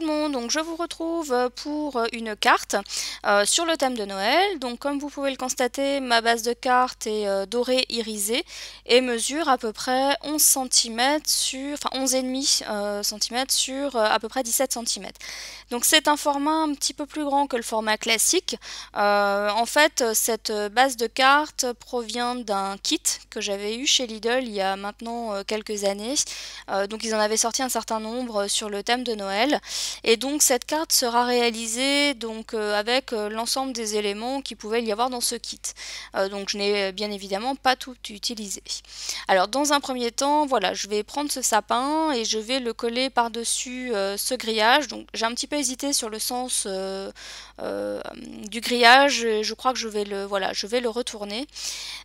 le monde, donc je vous retrouve pour une carte sur le thème de Noël. Donc comme vous pouvez le constater, ma base de carte est dorée irisée et mesure à peu près 11 cm sur, enfin 11,5 cm sur à peu près 17 cm. Donc c'est un format un petit peu plus grand que le format classique. En fait, cette base de carte provient d'un kit que j'avais eu chez Lidl il y a maintenant quelques années. Donc ils en avaient sorti un certain nombre sur le thème de Noël. Et donc cette carte sera réalisée donc, avec l'ensemble des éléments qu'il pouvait y avoir dans ce kit. Donc je n'ai bien évidemment pas tout utilisé. Alors dans un premier temps, voilà, je vais prendre ce sapin et je vais le coller par-dessus ce grillage. Donc j'ai un petit peu hésité sur le sens du grillage. Je crois que je vais le retourner.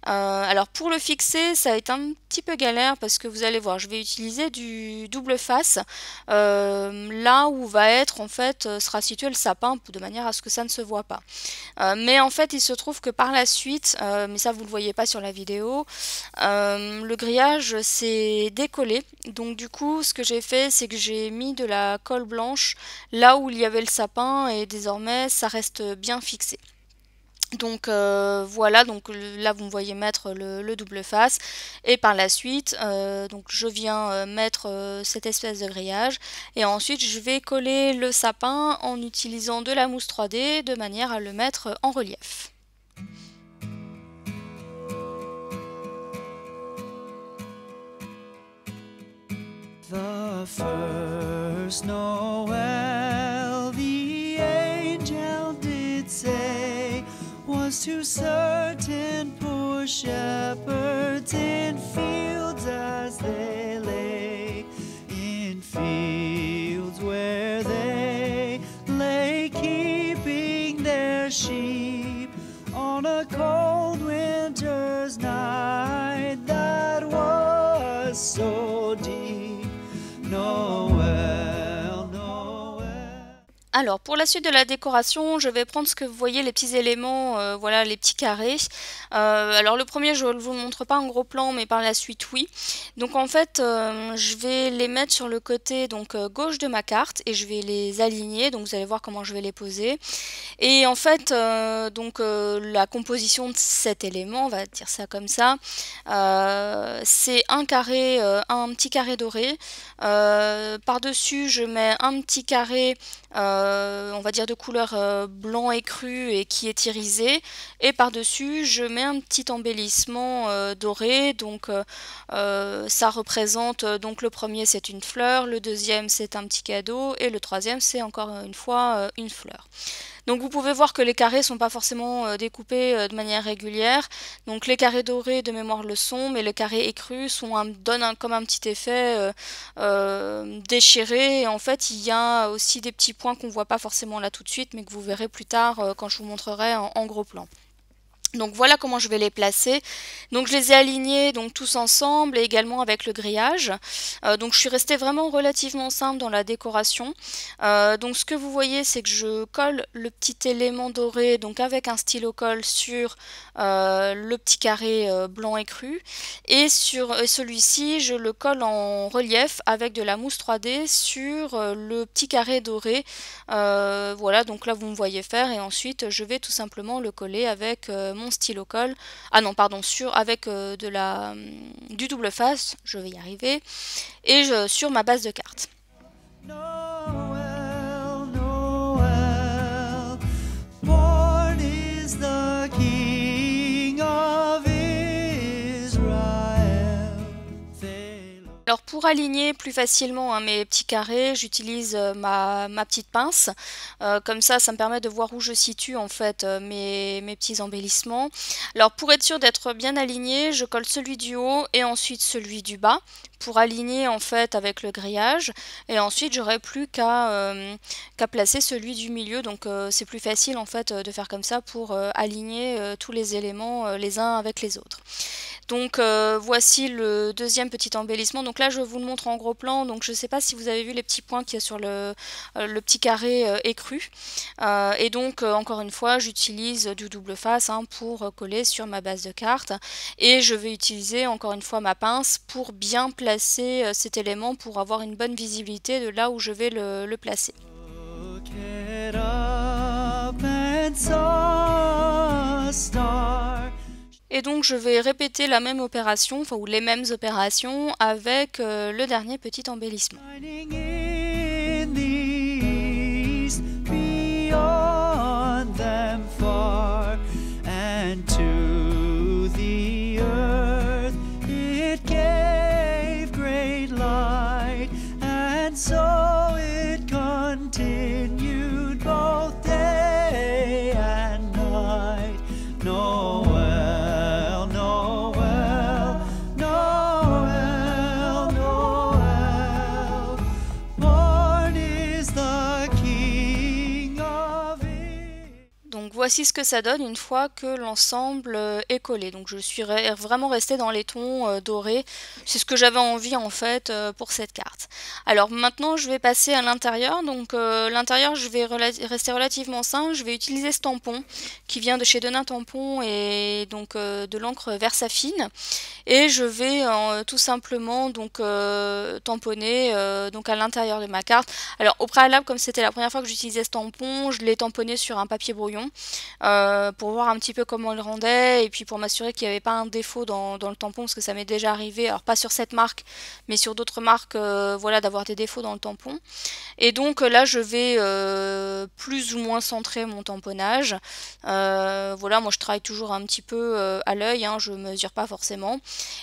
Alors pour le fixer, ça va être un petit peu galère parce que vous allez voir, je vais utiliser du double face là où va être en fait sera situé le sapin de manière à ce que ça ne se voit pas. Mais en fait il se trouve que par la suite, mais ça vous ne le voyez pas sur la vidéo, le grillage s'est décollé. Donc du coup ce que j'ai fait, c'est que j'ai mis de la colle blanche là où il y avait le sapin et désormais ça reste bien fixé. Donc voilà, donc là vous me voyez mettre le double face et par la suite donc je viens mettre cette espèce de grillage et ensuite je vais coller le sapin en utilisant de la mousse 3D de manière à le mettre en relief. The first Noel, the angel did say, was to certain poor shepherds in fields as they lay, in fields where they lay keeping their sheep on a cold winter's night that was so deep. Noël, Noël. Alors pour la suite de la décoration, je vais prendre ce que vous voyez, les petits éléments, voilà les petits carrés. Alors le premier je ne vous le montre pas en gros plan, mais par la suite oui. Donc en fait je vais les mettre sur le côté donc gauche de ma carte et je vais les aligner, donc vous allez voir comment je vais les poser. Et en fait la composition de cet élément, on va dire ça comme ça, c'est un carré, un petit carré doré. Par-dessus je mets un petit carré on va dire de couleur blanc écru et qui est irisé, et par-dessus je mets un petit embellissement doré. Donc ça représente donc le premier c'est une fleur, le deuxième c'est un petit cadeau et le troisième c'est encore une fois une fleur. Donc vous pouvez voir que les carrés sont pas forcément découpés de manière régulière. Donc les carrés dorés de mémoire le sont, mais les carrés écrus donnent comme un petit effet déchiré. Et en fait il y a aussi des petits points qu'on voit pas forcément là tout de suite, mais que vous verrez plus tard quand je vous montrerai en gros plan. Donc voilà comment je vais les placer. Donc je les ai alignés donc tous ensemble et également avec le grillage. Donc je suis restée vraiment relativement simple dans la décoration. Donc ce que vous voyez, c'est que je colle le petit élément doré donc avec un stylo colle sur le petit carré blanc écru, et sur celui-ci je le colle en relief avec de la mousse 3D sur le petit carré doré. Voilà, donc là vous me voyez faire, et ensuite je vais tout simplement le coller avec mon stylo colle, avec du double face, je vais y arriver, et sur ma base de carte. Noel, Noel, born is the King of Israel. Alors pour aligner plus facilement mes petits carrés, j'utilise ma petite pince. Comme ça me permet de voir où je situe en fait mes petits embellissements. Alors pour être sûr d'être bien aligné, je colle celui du haut et ensuite celui du bas pour aligner en fait avec le grillage, et ensuite j'aurai plus qu'à placer celui du milieu. Donc c'est plus facile en fait de faire comme ça pour aligner tous les éléments les uns avec les autres. Donc voici le deuxième petit embellissement. Donc là je vous le montre en gros plan. Donc je ne sais pas si vous avez vu les petits points qu'il y a sur le petit carré écru. Et donc encore une fois j'utilise du double face pour coller sur ma base de carte. Et je vais utiliser encore une fois ma pince pour bien placer cet élément, pour avoir une bonne visibilité de là où je vais le placer. Look it up and saw a star. Et donc je vais répéter la même opération, enfin ou les mêmes opérations avec le dernier petit embellissement. Shining in the east, beyond them far, and to the earth it gave great light, and so it continued both day and night. Noel, Noel, Noel, Noel, born is the King of Israel. Donc voici ce que ça donne une fois que l'ensemble est collé. Donc je suis vraiment restée dans les tons dorés. C'est ce que j'avais envie en fait pour cette carte. Alors maintenant je vais passer à l'intérieur. Donc l'intérieur je vais rester relativement simple. Je vais utiliser ce tampon qui vient de chez Denain Tampon et donc de l'encre Versafine. Et je vais tout simplement donc tamponner donc à l'intérieur de ma carte. Alors au préalable, comme c'était la première fois que j'utilisais ce tampon, je l'ai tamponné sur un papier brouillon pour voir un petit peu comment il le rendait et puis pour m'assurer qu'il n'y avait pas un défaut dans le tampon parce que ça m'est déjà arrivé, alors pas sur cette marque mais sur d'autres marques voilà, d'avoir des défauts dans le tampon. Et donc là je vais plus ou moins centrer mon tamponnage. Voilà, moi je travaille toujours un petit peu à l'œil, hein, je mesure pas forcément.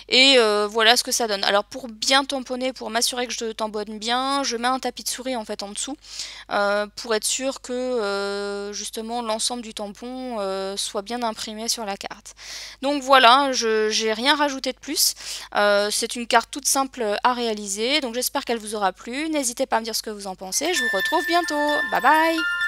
Et voilà ce que ça donne. Alors pour bien tamponner, pour m'assurer que je tamponne bien, je mets un tapis de souris en fait en dessous pour être sûr que justement l'ensemble du tampon soit bien imprimé sur la carte. Donc voilà, j'ai rien rajouté de plus. C'est une carte toute simple à réaliser, donc j'espère qu'elle vous aura plu. N'hésitez pas à me dire ce que vous en pensez. Je vous retrouve bientôt. Bye bye!